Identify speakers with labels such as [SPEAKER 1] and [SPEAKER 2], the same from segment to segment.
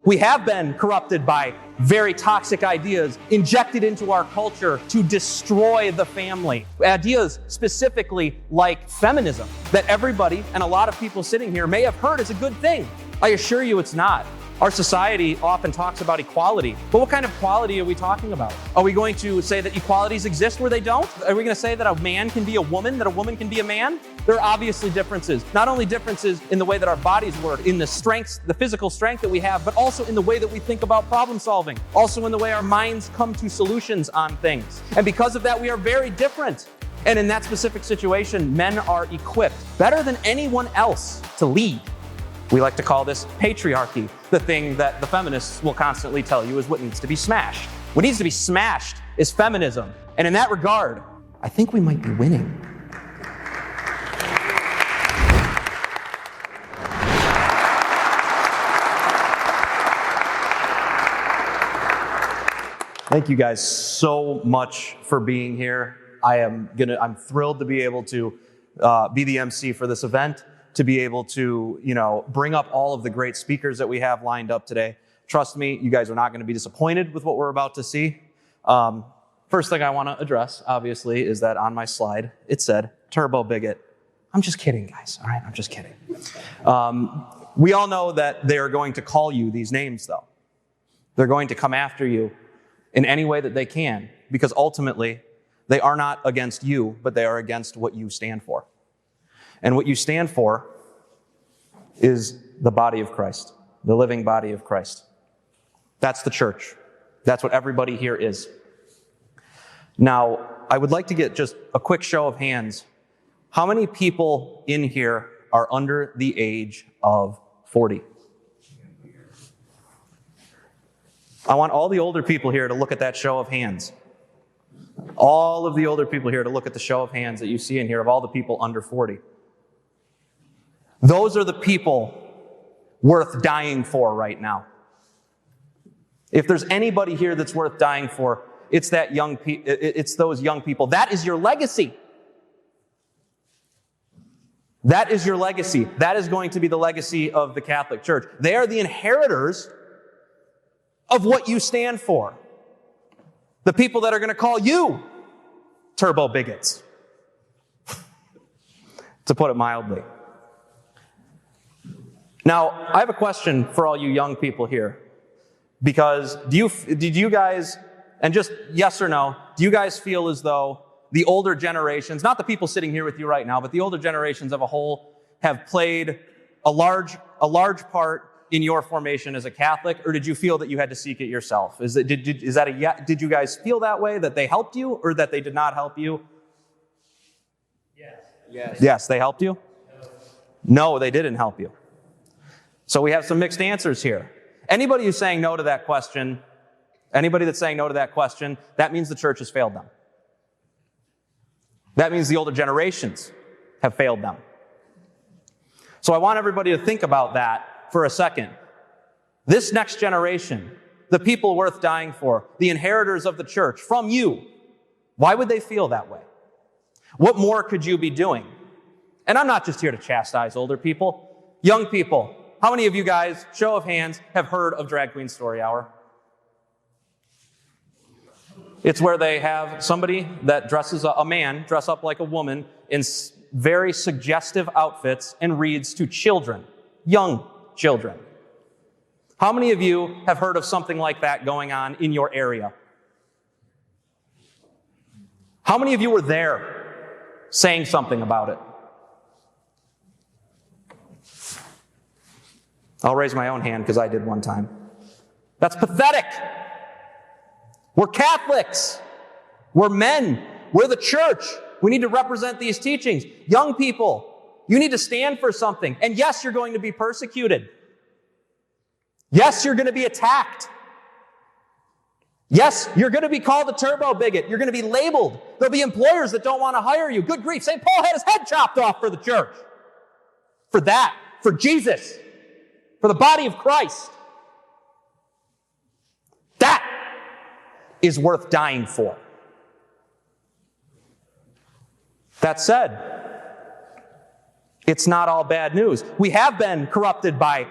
[SPEAKER 1] We have been corrupted by very toxic ideas injected into our culture to destroy the family. Ideas specifically like feminism, that everybody and a lot of people sitting here may have heard is a good thing. I assure you it's not. Our society often talks about equality, but what kind of equality are we talking about? Are we going to say that equalities exist where they don't? Are we going to say that a man can be a woman, that a woman can be a man? There are obviously differences. Not only differences in the way that our bodies work, in the strengths, the physical strength that we have, but also in the way that we think about problem solving, also in the way our minds come to solutions on things. And because of that, we are very different. And in that specific situation, men are equipped better than anyone else to lead. We like to call this patriarchy, the thing that the feminists will constantly tell you is what needs to be smashed. What needs to be smashed is feminism. And in that regard, I think we might be winning. Thank you guys so much for being here. I'm thrilled to be able to be the MC for this event, to be able to, bring up all of the great speakers that we have lined up today. Trust me, you guys are not going to be disappointed with what we're about to see. First thing I want to address, obviously, is that on my slide, it said turbo bigot. I'm just kidding, guys. All right, I'm just kidding. We all know that they are going to call you these names, though. They're going to come after you in any way that they can, because ultimately, they are not against you, but they are against what you stand for. And what you stand for is the body of Christ, the living body of Christ. That's the church. That's what everybody here is. Now, I would like to get just a quick show of hands. How many people in here are under the age of 40? I want all the older people here to look at that show of hands. All of the older people here to look at the show of hands that you see in here of all the people under 40. Those are the people worth dying for right now. If there's anybody here that's worth dying for, it's those young people. That is your legacy. That is your legacy. That is going to be the legacy of the Catholic Church. They are the inheritors of what you stand for. The people that are going to call you turbo bigots, to put it mildly. Now, I have a question for all you young people here, because did you guys, and just yes or no, do you guys feel as though the older generations, not the people sitting here with you right now, but the older generations as a whole have played a large part in your formation as a Catholic, or did you feel that you had to seek it yourself? Did you guys feel that way, that they helped you, or that they did not help you? Yes. Yes, they helped you? No, they didn't help you. So we have some mixed answers here. Anybody who's saying no to that question, that means the church has failed them. That means the older generations have failed them. So I want everybody to think about that for a second. This next generation, the people worth dying for, the inheritors of the church, from you, why would they feel that way? What more could you be doing? And I'm not just here to chastise older people. Young people, how many of you guys, show of hands, have heard of Drag Queen Story Hour? It's where they have somebody that a man dress up like a woman in very suggestive outfits and reads to children, young children. How many of you have heard of something like that going on in your area? How many of you were there saying something about it? I'll raise my own hand because I did one time. That's pathetic. We're Catholics. We're men. We're the church. We need to represent these teachings. Young people, you need to stand for something. And yes, you're going to be persecuted. Yes, you're going to be attacked. Yes, you're going to be called a turbo bigot. You're going to be labeled. There'll be employers that don't want to hire you. Good grief. St. Paul had his head chopped off for the church. For that. For Jesus. For the body of Christ. That is worth dying for. That said, it's not all bad news. We have been corrupted by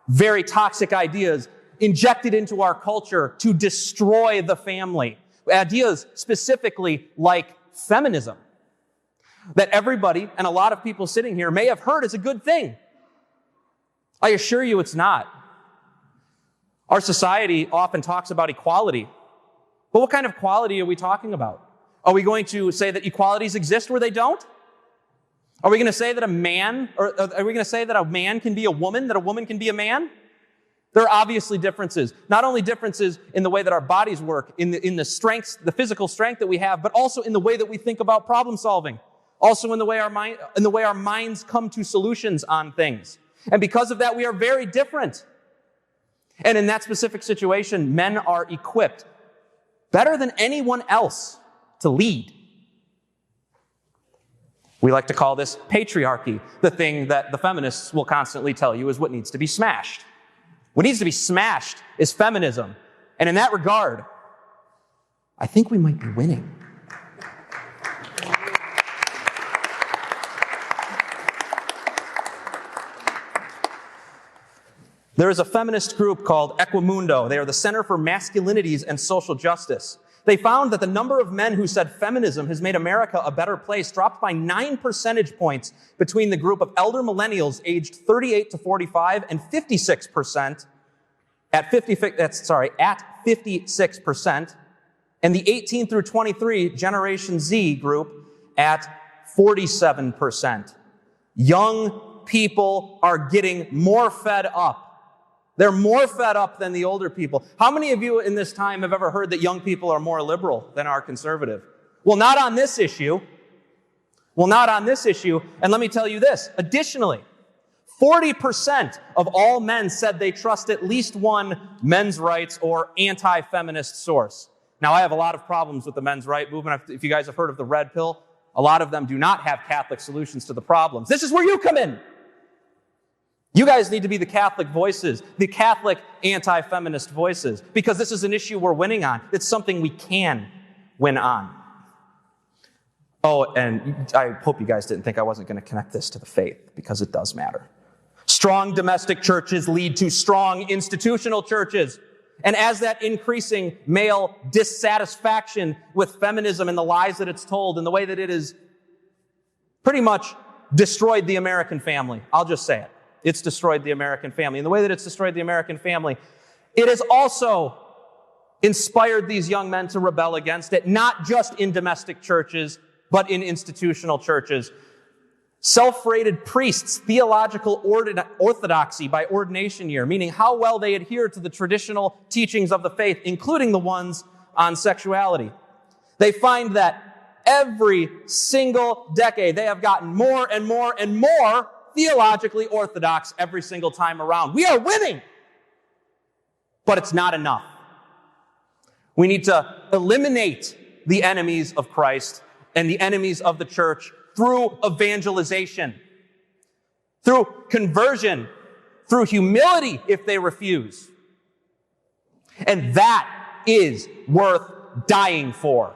[SPEAKER 1] very toxic ideas injected into our culture to destroy the family. Ideas specifically like feminism, that everybody and a lot of people sitting here may have heard is a good thing. I assure you it's not. Our society often talks about equality. But what kind of equality are we talking about? Are we going to say that equalities exist where they don't? Are we going to say that a man can be a woman, that a woman can be a man? There are obviously differences. Not only differences in the way that our bodies work, in the strengths, the physical strength that we have, but also in the way that we think about problem solving. Also in the way our minds come to solutions on things. And because of that, we are very different. And in that specific situation, men are equipped better than anyone else to lead. We like to call this patriarchy, the thing that the feminists will constantly tell you is what needs to be smashed. What needs to be smashed is feminism. And in that regard, I think we might be winning. There is a feminist group called Equimundo. They are the Center for Masculinities and Social Justice. They found that the number of men who said feminism has made America a better place dropped by 9 percentage points between the group of elder millennials aged 38 to 45 and 56% at 56%, and the 18 through 23 Generation Z group at 47%. Young people are getting more fed up. They're more fed up than the older people. How many of you in this time have ever heard that young people are more liberal than are conservative? Well, not on this issue. And let me tell you this. Additionally, 40% of all men said they trust at least one men's rights or anti-feminist source. Now, I have a lot of problems with the men's right movement. If you guys have heard of the red pill, a lot of them do not have Catholic solutions to the problems. This is where you come in. You guys need to be the Catholic voices, the Catholic anti-feminist voices, because this is an issue we're winning on. It's something we can win on. Oh, and I hope you guys didn't think I wasn't going to connect this to the faith, because it does matter. Strong domestic churches lead to strong institutional churches. And as that increasing male dissatisfaction with feminism and the lies that it's told and the way that it has pretty much destroyed the American family, I'll just say it. It's destroyed the American family. And the way that it's destroyed the American family, it has also inspired these young men to rebel against it, not just in domestic churches, but in institutional churches. Self-rated priests, theological orthodoxy by ordination year, meaning how well they adhere to the traditional teachings of the faith, including the ones on sexuality. They find that every single decade they have gotten more and more and more theologically orthodox every single time around. We are winning, but it's not enough. We need to eliminate the enemies of Christ and the enemies of the church through evangelization, through conversion, through humility if they refuse. And that is worth dying for.